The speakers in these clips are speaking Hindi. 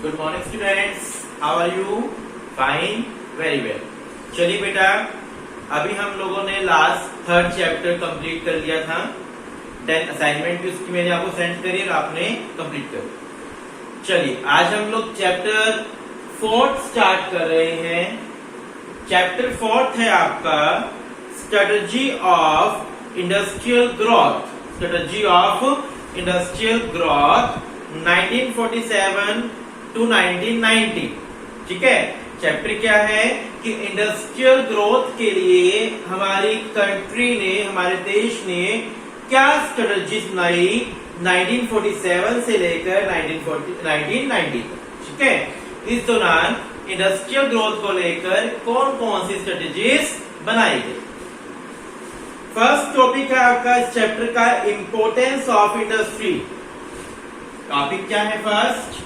Good morning students, how are you? Fine, very well. चलिए बेटा, अभी हम लोगों ने लास्ट थर्ड चैप्टर कंप्लीट कर लिया था। देन असाइनमेंट भी उसकी मैंने आपको सेंड करी और आपने कंप्लीट कर दी। चलिए आज हम लोग चैप्टर फोर्थ स्टार्ट कर रहे हैं। चैप्टर फोर्थ है आपका strategy of industrial growth. Strategy of industrial growth 1947 to 1990। ठीक है, चैप्टर क्या है कि इंडस्ट्रियल ग्रोथ के लिए हमारी कंट्री ने, हमारे देश ने क्या स्ट्रेटजीज बनाई 1947 से लेकर 1990 तक। ठीक है, इस दौरान इंडस्ट्रियल ग्रोथ को लेकर कौन कौन सी स्ट्रेटजीज बनाई गई। फर्स्ट टॉपिक है आपका इस चैप्टर का इंपोर्टेंस ऑफ इंडस्ट्री। टॉपिक क्या है? First,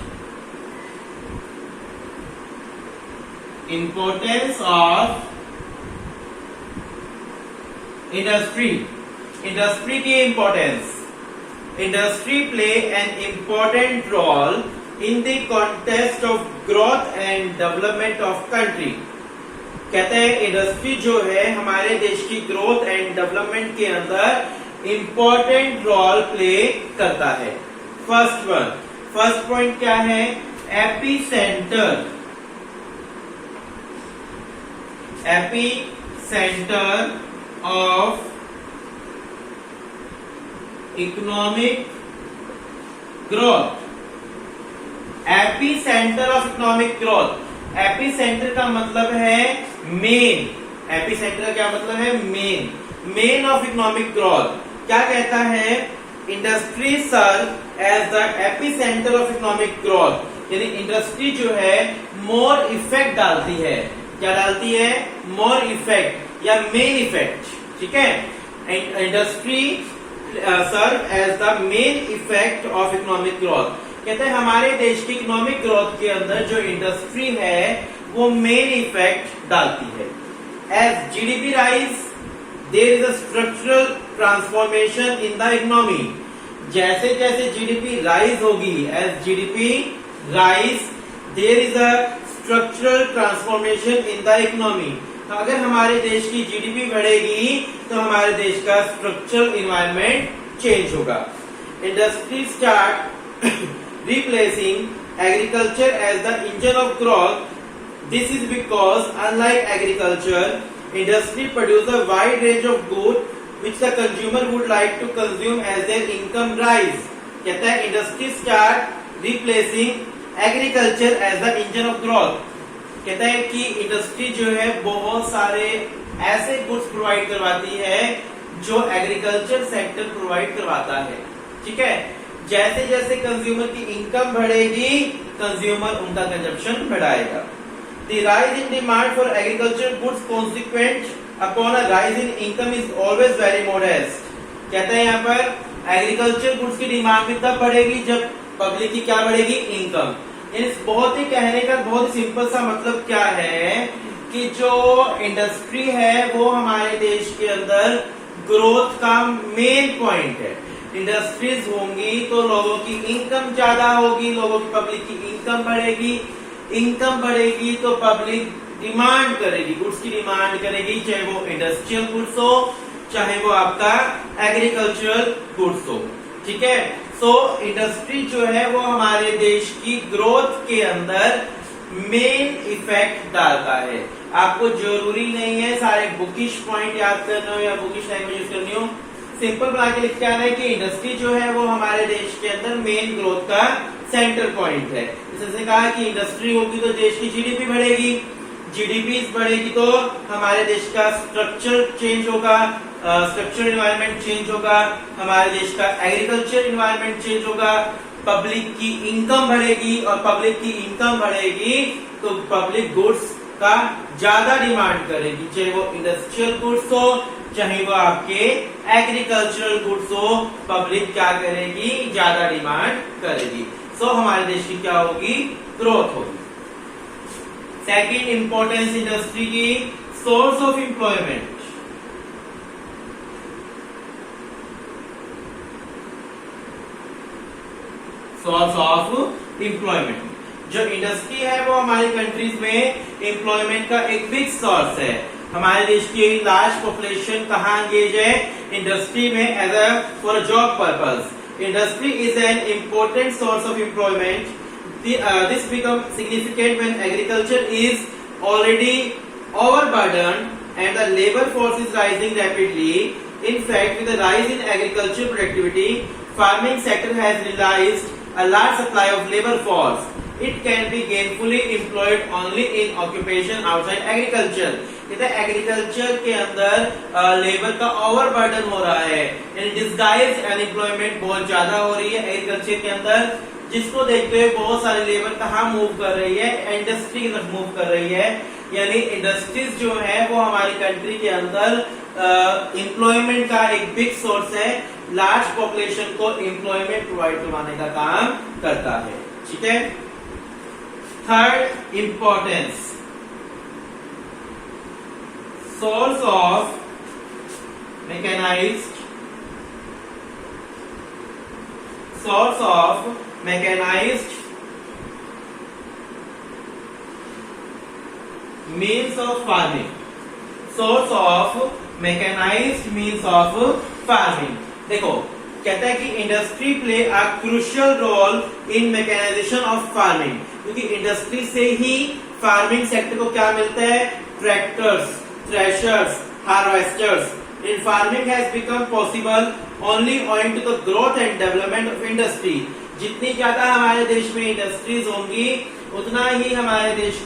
importance of industry. Industry की importance. Industry play an important role in the context of growth and development of country. कहते हैं इंडस्ट्री जो है हमारे देश की ग्रोथ एंड डेवलपमेंट के अंदर इंपॉर्टेंट रोल प्ले करता है। फर्स्ट पॉइंट क्या है? AP centre. AP centre of economic growth. AP centre of economic growth. AP centre का मतलब है मेन। एपी सेंटर का क्या मतलब है? Main of economic growth. क्या कहता है? Industry serve as the epicentre of economic growth. यानी इंडस्ट्री जो है मोर इफेक्ट डालती है। क्या डालती है? मोर इफेक्ट या मेन इफेक्ट। ठीक है, industry serve as the main effect of economic growth. कहते हैं हमारे देश की इकोनॉमिक ग्रोथ के अंदर जो इंडस्ट्री है वो मेन इफेक्ट डालती है। As GDP rise there is a structural transformation in the economy. जैसे जैसे जीडीपी राइज होगी, as GDP rise there is a structural transformation in the economy. अगर हमारे देश की जीडीपी बढ़ेगी तो हमारे देश का स्ट्रक्चरल एनवायरनमेंट चेंज होगा। Industry start replacing agriculture as the engine of growth. This is because unlike agriculture, industry produce a wide range of good which the consumer would like to consume as their income rise। कहता है industry start replacing agriculture as the engine of growth. कहता है कि इंडस्ट्री जो है बहुत सारे ऐसे गुड्स प्रोवाइड करवाती है जो एग्रीकल्चर सेक्टर प्रोवाइड करवाता है। ठीक है, जैसे जैसे कंज्यूमर की इनकम बढ़ेगी कंज्यूमर उनका कंजप्शन बढ़ाएगा। The rise in demand for agriculture goods consequent upon a rise in income is always very modest. कहते हैं यहाँ पर एग्रीकल्चर गुड्स की डिमांड भी तब बढ़ेगी जब पब्लिक की क्या बढ़ेगी? इनकम। इस बहुत ही कहने का बहुत ही सिंपल सा मतलब क्या है कि जो इंडस्ट्री है वो हमारे देश के अंदर ग्रोथ का मेन पॉइंट है। इंडस्ट्रीज होंगी तो लोगों की इनकम ज्यादा होगी, लोगों की पब्लिक की इनकम बढ़ेगी। इनकम बढ़ेगी तो पब्लिक डिमांड करेगी, गुड्स की डिमांड करेगी, चाहे वो इंडस्ट्रियल गुड्स हो चाहे वो आपका एग्रीकल्चरल गुड्स हो। ठीक है, सो इंडस्ट्री जो है वो हमारे देश की ग्रोथ के अंदर मेन इफेक्ट डालता है। आपको जरूरी नहीं है सारे बुकिश पॉइंट याद करना हो या बुकिश लैंग्वेज यूज करनी हो। सिंपल बना के लिख के आना है कि इंडस्ट्री जो है वो हमारे देश के अंदर मेन ग्रोथ का सेंटर पॉइंट है। जैसे कहा कि इंडस्ट्री होगी तो देश की जीडीपी बढ़ेगी, जीडीपी बढ़ेगी तो हमारे देश का स्ट्रक्चर चेंज होगा, स्ट्रक्चरल एनवायरनमेंट चेंज होगा, हमारे देश का एग्रीकल्चर एनवायरनमेंट चेंज होगा, पब्लिक की इनकम बढ़ेगी और पब्लिक की इनकम बढ़ेगी तो पब्लिक गुड्स का ज्यादा डिमांड करेगी, चाहे वो इंडस्ट्रियल गुड्स हो चाहे वो आपके एग्रीकल्चरल गुड्स हो। पब्लिक क्या करेगी? ज्यादा डिमांड करेगी। सो हमारे देश की क्या होगी? ग्रोथ होगी। सेकेंड इंपॉर्टेंस इंडस्ट्री की, source of employment. Source of employment. जो इंडस्ट्री है वो हमारी कंट्रीज में एम्प्लॉयमेंट का एक बिग सोर्स है। हमारे देश की लार्ज पॉपुलेशन कहाँ एंगेज है? इंडस्ट्री में as a for job purpose. Industry is an important source of employment. This becomes significant when agriculture is already overburdened and the labor force is rising rapidly. In fact, with the rise in agricultural productivity, farming sector has realized a large supply of labor force. It can be gainfully employed only in occupation outside agriculture. कहते हैं एग्रीकल्चर के अंदर लेबर का ओवरबर्डन हो रहा है, यानी डिस्गाइज अनएम्प्लॉयमेंट बहुत ज्यादा हो रही है एग्रीकल्चर के अंदर, जिसको देखते हुए बहुत सारे लेबर कहाँ मूव कर रही है? इंडस्ट्री की तरफ मूव कर रही है। यानी इंडस्ट्रीज जो है वो हमारी कंट्री के अंदर एम्प्लॉयमेंट का एक बिग सोर्स है, लार्ज पॉपुलेशन को एम्प्लॉयमेंट प्रोवाइड करवाने का काम करता है। ठीक है। Third importance, source of mechanized means of farming। source of mechanized means of farming। देखो कहता है कि industry play a crucial role in mechanization of farming, क्योंकि इंडस्ट्री से ही फार्मिंग सेक्टर को क्या मिलता है? Tractors, threshers, harvesters. In farming has become possible only owing to the growth and development of industry। जितनी ज्यादा हमारे देश में इंडस्ट्रीज होंगी उतना ही हमारे देश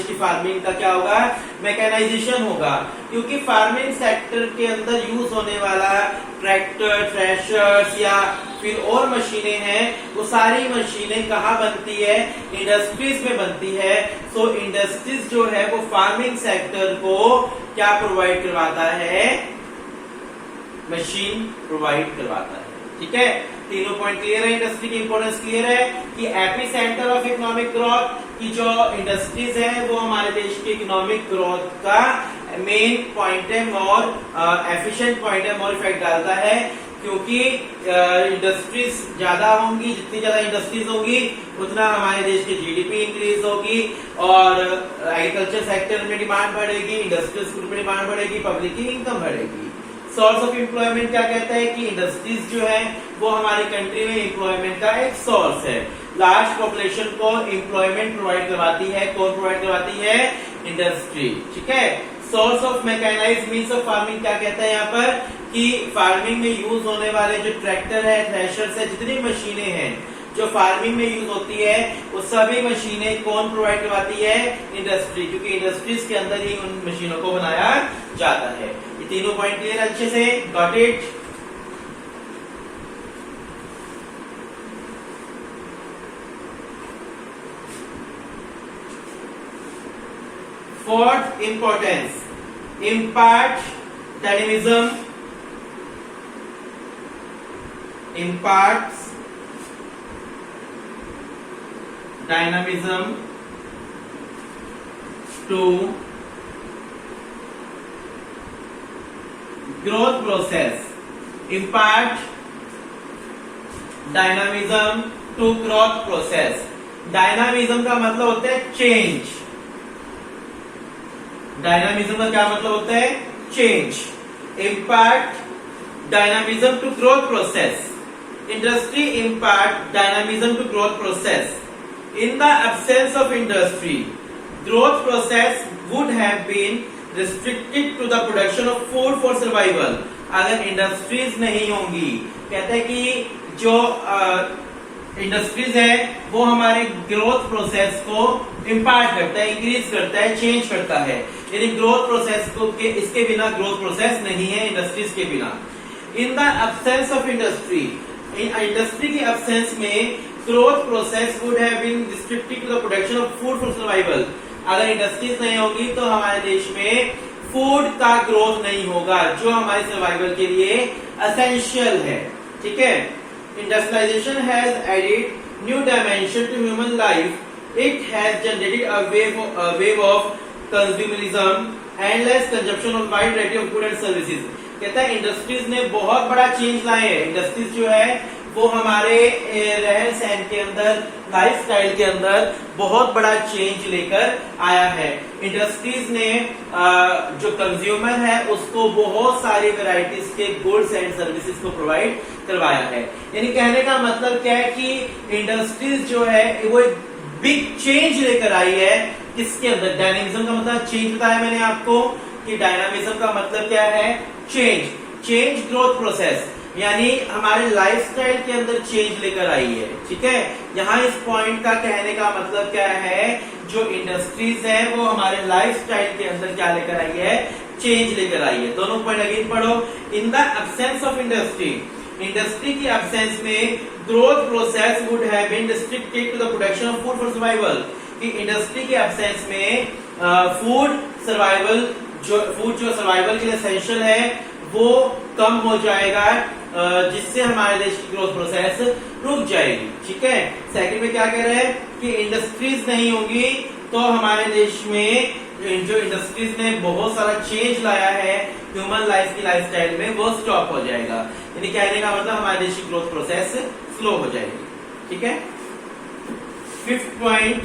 की फार्मिंग का क्या होगा? मैकेनाइजेशन होगा, क्योंकि फार्मिंग सेक्टर के अंदर यूज होने वाला ट्रैक्टर, थ्रेशर्स या फिर और मशीनें हैं, वो सारी मशीनें कहाँ बनती है? इंडस्ट्रीज में बनती है। सो इंडस्ट्रीज जो है वो फार्मिंग सेक्टर को क्या प्रोवाइड करवाता है? मशीन प्रोवाइड करवाता है। ठीक है, तीनों पॉइंट क्लियर है। इंडस्ट्री की इंपोर्टेंस क्लियर है कि AP centre of economic growth की जो इंडस्ट्रीज है वो हमारे देश की इकोनॉमिक ग्रोथ का मेन पॉइंट है, मोर एफिशिएंट पॉइंट है, मोर इफेक्ट डालता है, क्योंकि इंडस्ट्रीज ज्यादा होंगी, जितनी ज्यादा इंडस्ट्रीज होगी उतना हमारे देश की जीडीपी इंक्रीज होगी और एग्रीकल्चर सेक्टर में डिमांड बढ़ेगी, इंडस्ट्रियल सेक्टर में डिमांड बढ़ेगी, पब्लिक की इनकम बढ़ेगी। सोर्स ऑफ एम्प्लॉयमेंट क्या कहता है कि इंडस्ट्रीज जो है वो हमारी कंट्री में एम्प्लॉयमेंट का एक सोर्स है, लार्ज पॉपुलेशन को एम्प्लॉयमेंट प्रोवाइड करवाती है। कौन प्रोवाइड करवाती है? इंडस्ट्री। ठीक है। Source of mechanized means of farming क्या कहता है यहाँ पर कि फार्मिंग में यूज होने वाले जो ट्रैक्टर है, थ्रेशर्स है, जितनी मशीनें हैं जो फार्मिंग में यूज होती है वो सभी मशीनें कौन प्रोवाइड करवाती है? इंडस्ट्री, क्योंकि इंडस्ट्रीज के अंदर ही उन मशीनों को बनाया जाता है। ये तीनों पॉइंट क्लियर अच्छे से? Got it? Fourth importance, impart dynamism, imparts dynamism to growth process। impart dynamism to growth process। Dynamism का मतलब होता है चेंज। डायनामिज्म का क्या मतलब होता है? Change. impart dynamism to growth process। Industry impart dynamism to growth process। In the absence of industry, growth process would have been restricted to the production of food for survival। अगर इंडस्ट्रीज नहीं होंगी, कहते हैं कि जो इंडस्ट्रीज है वो हमारे ग्रोथ प्रोसेस को इम्पार्ट करता है, इंक्रीज करता है, चेंज करता है। यानी ग्रोथ प्रोसेस को इसके बिना ग्रोथ प्रोसेस नहीं है, इंडस्ट्रीज के बिना। In the absence of industry, industry की एब्सेंस में growth process would have been restricted to the production of food for survival. अगर इंडस्ट्रीज नहीं होगी तो हमारे देश में फूड का ग्रोथ नहीं होगा, जो हमारे सर्वाइवल के लिए एसेंशियल है। ठीक है। Industrialization has added new dimension to human life. It has generated a wave of consumerism, endless consumption of wide variety of good and services. कहता है इंडस्ट्रीज ने बहुत बड़ा चेंज लाए हैं। इंडस्ट्रीज जो है वो हमारे रहन सहन के अंदर, लाइफस्टाइल के अंदर बहुत बड़ा चेंज लेकर आया है। इंडस्ट्रीज ने जो कंज्यूमर है उसको बहुत सारी वैरायटीज के गुड्स एंड सर्विसेज को प्रोवाइड करवाया है। यानी कहने का मतलब क्या है कि इंडस्ट्रीज जो है वो एक बिग चेंज लेकर आई है। इसके अंदर डायनेमिज्म का मतलब चेंज बताया मैंने आपको कि डायनामिज्म का मतलब क्या है, चेंज ग्रोथ प्रोसेस, यानी हमारे लाइफस्टाइल के अंदर चेंज लेकर आई है। ठीक है, यहाँ इस पॉइंट का कहने का मतलब क्या है, जो इंडस्ट्रीज है वो हमारे लाइफस्टाइल के अंदर क्या लेकर आई है, चेंज लेकर आई है। दोनों पॉइंट अगेन पढ़ो। In the absence of industry की एब्सेंस में growth process would have been restricted to the production of food for survival. कि इंडस्ट्री के एब्सेंस में फूड जो सर्वाइवल के लिए एसेंशियल है वो कम हो जाएगा, जिससे हमारे देश की ग्रोथ प्रोसेस रुक जाएगी। ठीक है, सेकंड में क्या कह रहे हैं कि इंडस्ट्रीज नहीं होगी तो हमारे देश में जो इंडस्ट्रीज ने बहुत सारा चेंज लाया है ह्यूमन लाइफ की लाइफस्टाइल में, वो स्टॉप हो जाएगा। यानी कहने का मतलब हमारे देश की ग्रोथ प्रोसेस स्लो हो जाएगी। ठीक है, fifth point,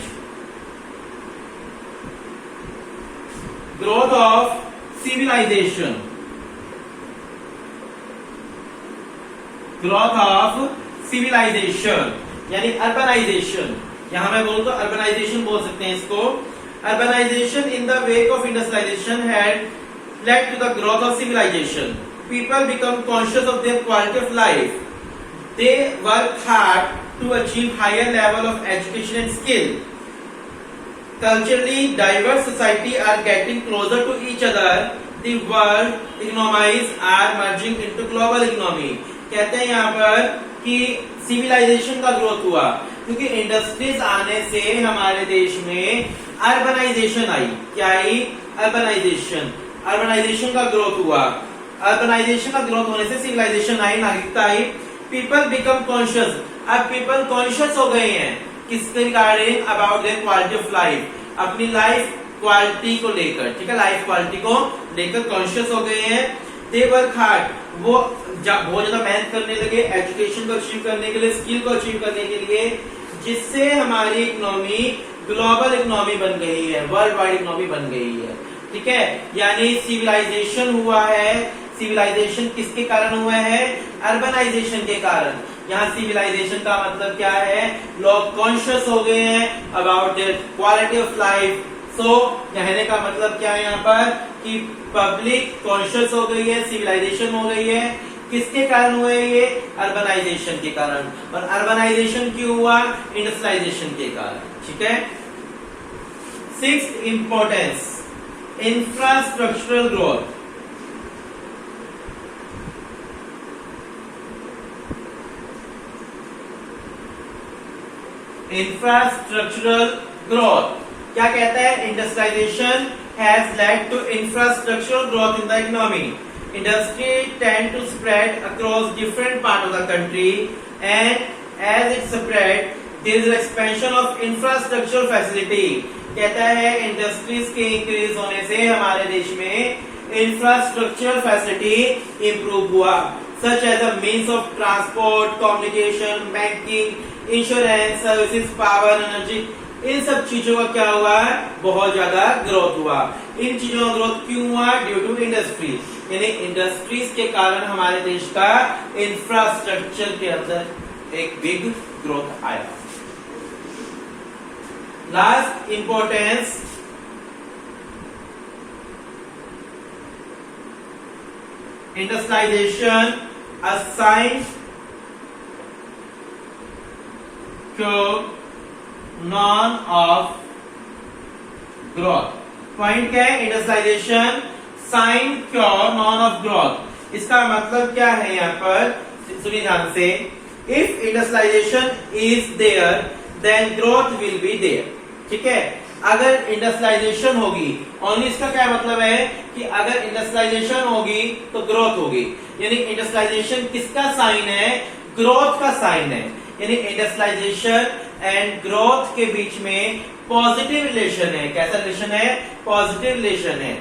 growth of civilization. Growth of civilization यानी अर्बनाइजेशन। यहां मैं बोलूं तो अर्बनाइजेशन बोल सकते हैं इसको। Urbanization in the wake of industrialization had led to the growth of civilization. People become conscious of their quality of life. They work hard to achieve higher level of education and skill. Culturally diverse society are getting closer to each other. The world economies are merging into global economy. कहते हैं यहाँ पर कि सिविलाइजेशन का ग्रोथ हुआ क्योंकि इंडस्ट्रीज आने से हमारे देश में अर्बनाइजेशन आई। क्या आई? अर्बनाइजेशन का ग्रोथ हुआ। अर्बनाइजेशन का ग्रोथ होने से सिविलाइजेशन आई, नागरिकता आई। पीपल बिकम कॉन्शियस, अब पीपल कॉन्शियस हो गए हैं किसके regarding, about their quality of life, अपनी लाइफ क्वालिटी को लेकर। ठीक है, लाइफ क्वालिटी को लेकर कॉन्शियस हो गए हैं। दे वर्क हार्ड, वो बहुत ज्यादा मेहनत करने लगे एजुकेशन को अचीव करने के लिए, स्किल को अचीव करने के लिए, जिससे हमारी इकोनॉमी ग्लोबल इकोनॉमी बन गई है, वर्ल्ड वाइड इकोनॉमी बन गई है। ठीक है, यानी सिविलाइजेशन हुआ है। सिविलाइजेशन किसके कारण हुआ है? अर्बनाइजेशन के कारण। यहाँ सिविलाइजेशन का मतलब क्या है? लोग कॉन्शियस हो गए हैं about their quality of life. So कहने का मतलब क्या है यहाँ पर कि पब्लिक कॉन्शियस हो गई है, सिविलाइजेशन हो गई है। किसके कारण हुआ है ये? अर्बनाइजेशन के कारण। और अर्बनाइजेशन क्यों हुआ? इंडस्ट्रियलाइजेशन के कारण। ठीक है, sixth importance, infrastructural growth. Infrastructural growth क्या कहता है? Industrialization has led to infrastructural growth in the economy. Industry tend to spread across different part of the country, and as it spread, there is an expansion of infrastructural facility. कहता है इंडस्ट्रीज के इंक्रीज होने से हमारे देश में इंफ्रास्ट्रक्चरल फैसिलिटी इंप्रूव हुआ, such as a means of transport, communication, banking, insurance services, power, energy. इन सब चीजों का क्या हुआ? बहुत ज्यादा ग्रोथ हुआ। इन चीजों का ग्रोथ क्यों हुआ? ड्यू टू इंडस्ट्री, यानी इंडस्ट्रीज के कारण हमारे देश का इंफ्रास्ट्रक्चर के अंदर एक बिग ग्रोथ आया। Last importance, industrialization a sine non of growth. Point क्या है? Industrialization sine qua non of growth. इसका मतलब क्या है यहाँ पर? सुनिए ध्यान से। If industrialization is there then growth will be there. ठीक है, अगर इंडस्ट्रियलाइजेशन होगी, ओनली इसका क्या मतलब है कि अगर इंडस्ट्रियलाइजेशन होगी तो ग्रोथ होगी। यानी इंडस्ट्रियलाइजेशन किसका साइन है? ग्रोथ का साइन है। यानी इंडस्ट्रियलाइजेशन एंड ग्रोथ के बीच में पॉजिटिव रिलेशन है। कैसा रिलेशन है? पॉजिटिव रिलेशन है।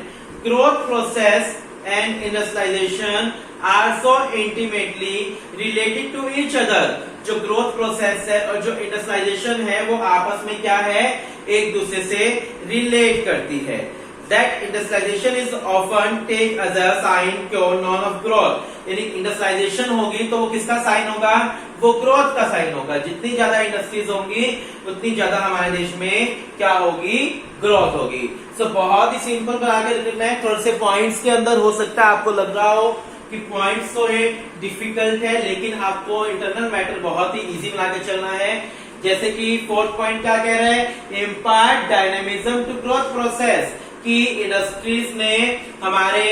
Growth process and industrialization are so intimately related to each other. जो ग्रोथ प्रोसेस है और जो इंडस्ट्रियलाइजेशन है वो आपस में क्या है, एक दूसरे से रिलेट करती है। That industrialization is often take as a sign क्यों नॉन ऑफ ग्रोथ, यानी इंडस्ट्रियलाइजेशन होगी तो वो किसका साइन होगा, वो ग्रोथ का साइन होगा। जितनी ज्यादा इंडस्ट्रीज होंगी उतनी ज्यादा हमारे देश में क्या होगी, ग्रोथ होगी। सो बहुत ही सिंपल बना के लिखना है, थोड़े से पॉइंट्स के अंदर हो सकता है आपको लग रहा हो कि पॉइंट्स तो है डिफिकल्ट है, लेकिन आपको इंटरनल मैटर बहुत ही इजी बना के चलना है। जैसे कि फोर्थ पॉइंट क्या कह रहा है, impart dynamism to growth process, कि इंडस्ट्रीज ने हमारे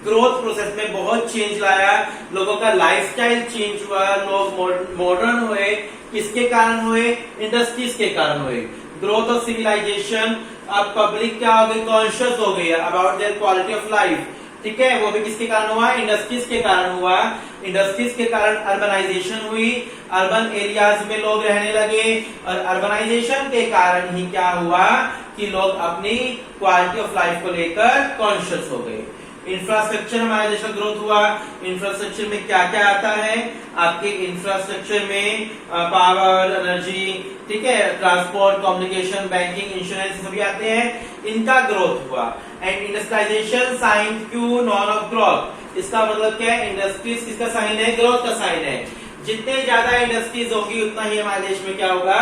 ग्रोथ प्रोसेस में बहुत चेंज लाया, लोगों का लाइफस्टाइल चेंज हुआ, लोग मॉडर्न हुए। किसके कारण हुए, इंडस्ट्रीज के कारण हुए। ग्रोथ ऑफ सिविलाइजेशन, अब पब्लिक क्या हो गई, कॉन्शियस हो गई about their quality of life, ठीक है, वो भी किसके कारण हुआ, इंडस्ट्रीज के कारण हुआ। इंडस्ट्रीज के कारण अर्बनाइजेशन हुई, अर्बन एरियाज में लोग रहने लगे, और अर्बनाइजेशन के कारण ही क्या हुआ कि लोग अपनी क्वालिटी ऑफ लाइफ को लेकर कॉन्शियस हो गए। इंफ्रास्ट्रक्चर हमारे देश का ग्रोथ हुआ। इंफ्रास्ट्रक्चर में क्या क्या आता है, आपके इंफ्रास्ट्रक्चर में पावर, एनर्जी, ठीक है, ट्रांसपोर्ट, कम्युनिकेशन, बैंकिंग, इंश्योरेंस सभी आते हैं, इनका ग्रोथ हुआ। And industrialisation sine qua non of growth, इसका मतलब क्या है, इंडस्ट्रीज किसका साइन है, ग्रोथ का साइन है। जितने ज्यादा इंडस्ट्रीज होगी उतना ही हमारे देश में क्या होगा,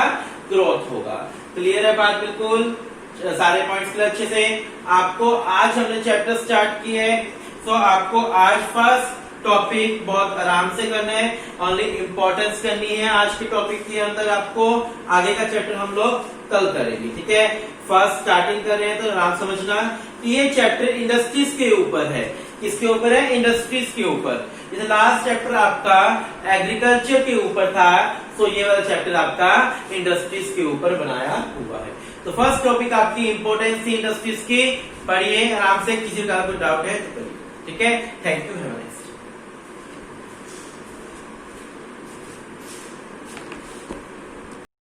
ग्रोथ होगा। क्लियर है बात, बिल्कुल सारे पॉइंट्स क्लियर अच्छे से। आपको आज हमने चैप्टर स्टार्ट किए है, तो आपको आज फर्स्ट टॉपिक बहुत आराम से करना है, ओनली इंपॉर्टेंस करनी है आज के टॉपिक के अंदर। आपको आगे का चैप्टर हम लोग कल करेंगे, ठीक है। फर्स्ट स्टार्टिंग कर रहे हैं तो आराम समझना कि ये चैप्टर इंडस्ट्रीज के ऊपर है। किसके ऊपर है, इंडस्ट्रीज के ऊपर। जैसे लास्ट चैप्टर आपका एग्रीकल्चर के ऊपर था, तो ये वाला चैप्टर आपका इंडस्ट्रीज के ऊपर बनाया हुआ है। तो फर्स्ट टॉपिक आपकी इंपोर्टेंस थी इंडस्ट्रीज की, पढ़िए आराम से, किसी प्रकार कोई डाउट है तो करिए, ठीक है। Thank you, have a nice day.